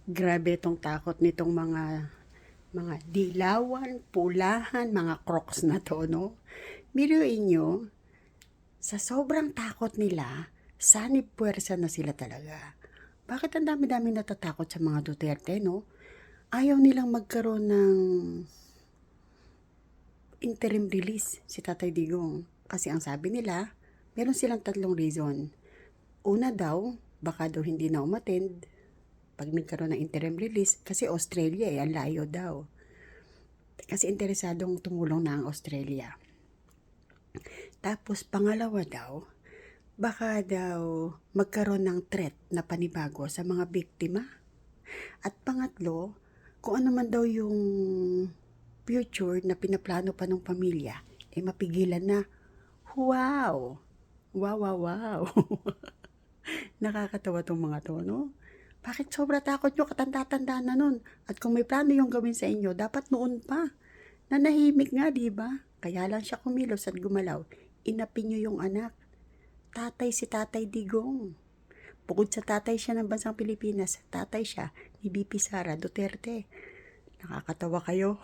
Grabe itong takot nitong mga dilawan, pulahan, mga crocs na to, no? Biruin nyo, sa sobrang takot nila, sanib puwersa na sila talaga. Bakit ang dami-dami natatakot sa mga Duterte, no? Ayaw nilang magkaroon ng interim release si Tatay Digong. Kasi ang sabi nila, meron silang tatlong reason. Una daw, baka daw hindi na umattend pag nagkaroon ng interim release kasi Australia ang layo daw. Kasi interesadong tumulong na ang Australia. Tapos pangalawa daw, baka daw magkaroon ng threat na panibago sa mga biktima. At pangatlo, kung ano man daw yung future na pinaplano pa ng pamilya, mapigilan na. Wow! Wow, wow, wow! Nakakatawa tong mga to, no? Bakit sobra takot nyo? Katanda-tanda na nun. At kung may plano yung gawin sa inyo, dapat noon pa. Nanahimik nga, di ba? Kaya lang siya kumilos at gumalaw. Inapi nyo yung anak. Tatay si Tatay Digong. Bukod sa tatay siya ng bansang Pilipinas, tatay siya ni BP Sara Duterte. Nakakatawa kayo.